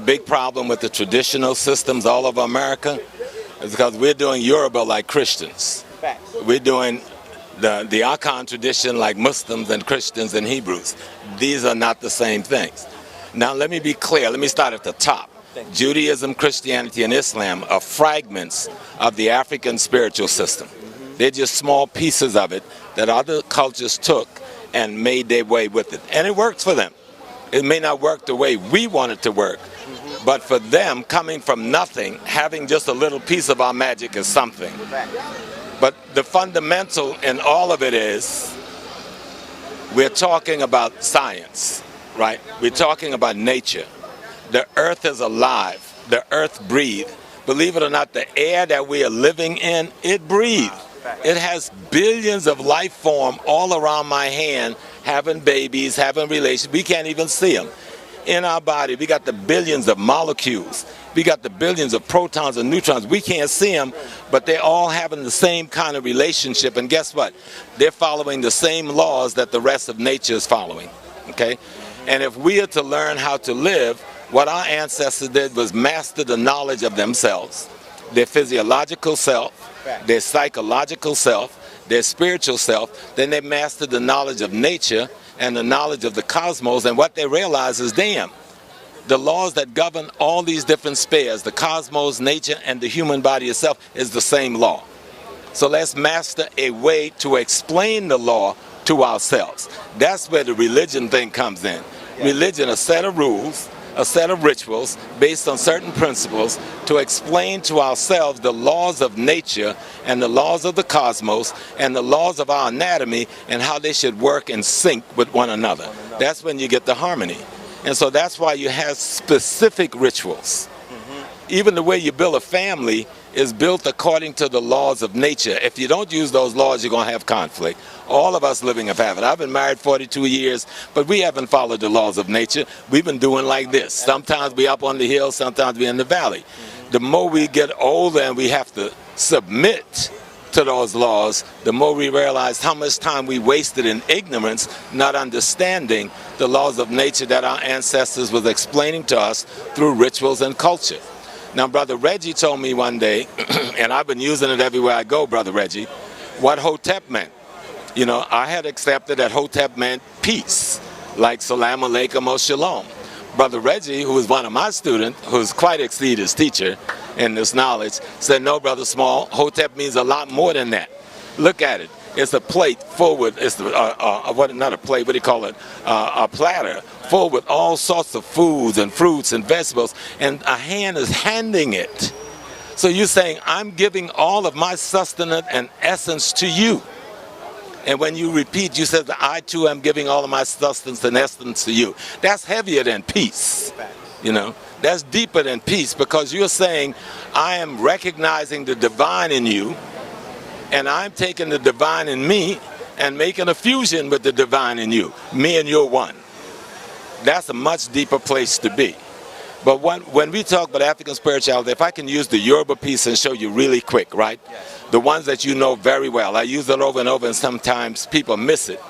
big problem with the traditional systems all over America is because we're doing Yoruba like Christians. We're doing the Akan tradition like Muslims and Christians and Hebrews. These are not the same things. Now let me be clear. Let me start at the top. Judaism, Christianity, and Islam are fragments of the African spiritual system. They're just small pieces of it that other cultures took and made their way with it. And it works for them. It may not work the way we want it to work, but for them, coming from nothing, having just a little piece of our magic is something. But the fundamental in all of it is we're talking about science, right? We're talking about nature. The earth is alive. The earth breathes. Believe it or not, the air that we are living in, it breathes. It has billions of life form all around my hand, having babies, having relations. We can't even see them. In our body, we got the billions of molecules. We got the billions of protons and neutrons. We can't see them, but they're all having the same kind of relationship. And guess what? They're following the same laws that the rest of nature is following. Okay? And if we are to learn how to live, what our ancestors did was master the knowledge of themselves, their physiological self, their psychological self, their spiritual self. Then they mastered the knowledge of nature and the knowledge of the cosmos. And what they realize is, damn, the laws that govern all these different spheres, the cosmos, nature, and the human body itself, is the same law. So let's master a way to explain the law to ourselves. That's where the religion thing comes in. Religion, a set of rules, a set of rituals based on certain principles to explain to ourselves the laws of nature and the laws of the cosmos and the laws of our anatomy and how they should work in sync with one another. That's when you get the harmony. And so that's why you have specific rituals. Even the way you build a family is built according to the laws of nature. If you don't use those laws, you're going to have conflict. All of us living have it. I've been married 42 years, but we haven't followed the laws of nature. We've been doing like this. Sometimes we up on the hill, sometimes we in the valley. The more we get older and we have to submit to those laws, the more we realize how much time we wasted in ignorance, not understanding the laws of nature that our ancestors was explaining to us through rituals and culture. Now, Brother Reggie told me one day, and I've been using it everywhere I go, Brother Reggie, what Hotep meant. You know, I had accepted that Hotep meant peace, like Salam Alaikum or Shalom. Brother Reggie, who was one of my students, who's quite exceeded his teacher in this knowledge, said, no, Brother Small, Hotep means a lot more than that. Look at it. It's a plate full with, it's not a plate, what do you call it? A platter full with all sorts of foods and fruits and vegetables, and a hand is handing it. So you're saying, I'm giving all of my sustenance and essence to you. And when you repeat, you said, I too am giving all of my sustenance and essence to you. That's heavier than peace. You know, that's deeper than peace, because you're saying, I am recognizing the divine in you, and I'm taking the divine in me and making a fusion with the divine in you. Me and you're one. That's a much deeper place to be. But when we talk about African spirituality, if I can use the Yoruba piece and show you really quick, right? The ones that you know very well. I use it over and over, and sometimes people miss it.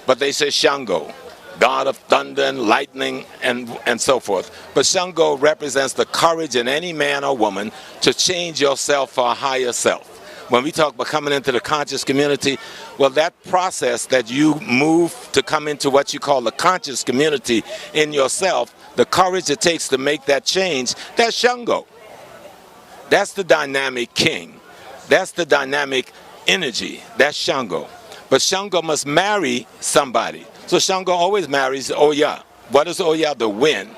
But they say Shango, god of thunder and lightning and so forth. But Shango represents the courage in any man or woman to change yourself for a higher self. When we talk about coming into the conscious community, well, that process that you move to come into what you call the conscious community in yourself, the courage it takes to make that change, that's Shango. That's the dynamic king. That's the dynamic energy. That's Shango. But Shango must marry somebody. So Shango always marries Oya. What is Oya? The wind.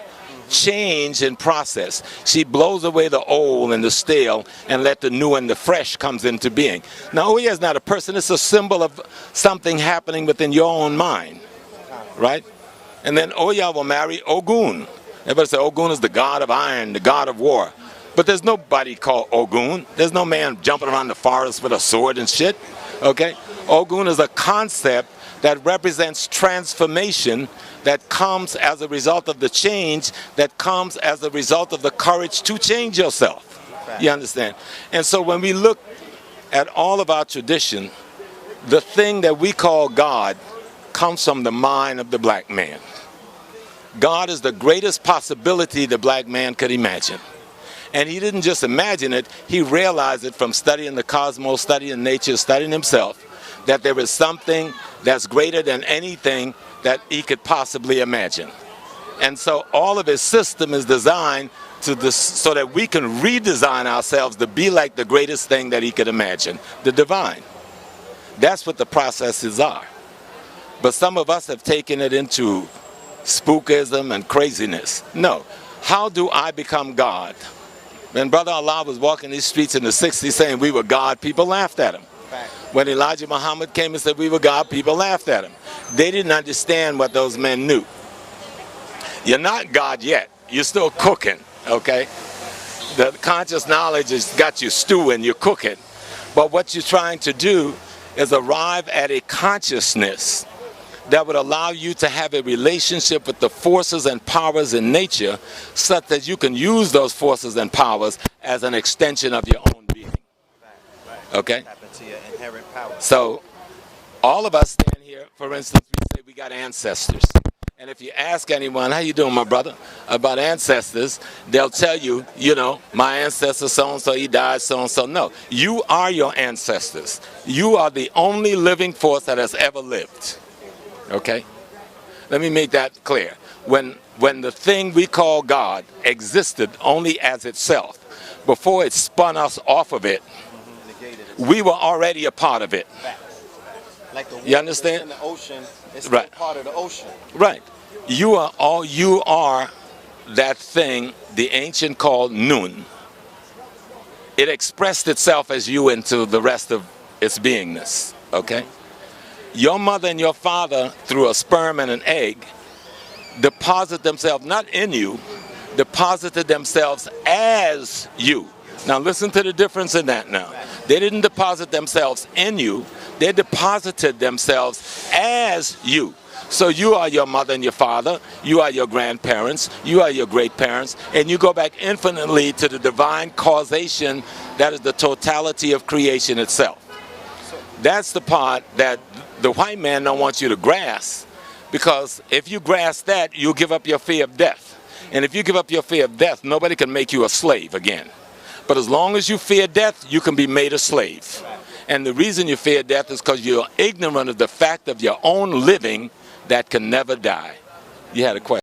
Change in process. She blows away the old and the stale and let the new and the fresh comes into being. Now, Oya is not a person. It's a symbol of something happening within your own mind, right? And then Oya will marry Ogun. Everybody say Ogun is the god of iron, the god of war. But there's nobody called Ogun. There's no man jumping around the forest with a sword and shit, okay? Ogun is a concept that represents transformation that comes as a result of the change, that comes as a result of the courage to change yourself. You understand? And so when we look at all of our tradition, the thing that we call God comes from the mind of the black man. God is the greatest possibility the black man could imagine. And he didn't just imagine it, he realized it from studying the cosmos, studying nature, studying himself, that there is something that's greater than anything that he could possibly imagine. And so all of his system is designed so that we can redesign ourselves to be like the greatest thing that he could imagine, the divine. That's what the processes are. But some of us have taken it into spookism and craziness. No. How do I become God? When Brother Allah was walking these streets in the 60s saying we were God, people laughed at him. When Elijah Muhammad came and said we were God, people laughed at him. They didn't understand what those men knew. You're not God yet. You're still cooking, okay? The conscious knowledge has got you stewing, you're cooking. But what you're trying to do is arrive at a consciousness that would allow you to have a relationship with the forces and powers in nature such that you can use those forces and powers as an extension of your own being. Okay? So all of us stand here, for instance, we say we got ancestors. And if you ask anyone, how you doing, my brother, about ancestors, they'll tell you, you know, my ancestor so-and-so, he died so-and-so. No, you are your ancestors. You are the only living force that has ever lived. Okay? Let me make that clear. When the thing we call God existed only as itself, before it spun us off of it, we were already a part of it. Like the you understand? In the ocean, it's right. part of the ocean. Right. You are that thing the ancient called Nun. It expressed itself as you into the rest of its beingness. Okay? Your mother and your father, through a sperm and an egg, deposit themselves, not in you, deposited themselves as you. Now listen to the difference in that now. They didn't deposit themselves in you, they deposited themselves as you. So you are your mother and your father, you are your grandparents, you are your great-parents, and you go back infinitely to the divine causation that is the totality of creation itself. That's the part that the white man don't want you to grasp, because if you grasp that, you'll give up your fear of death. And if you give up your fear of death, nobody can make you a slave again. But as long as you fear death, you can be made a slave. And the reason you fear death is because you're ignorant of the fact of your own living that can never die. You had a question.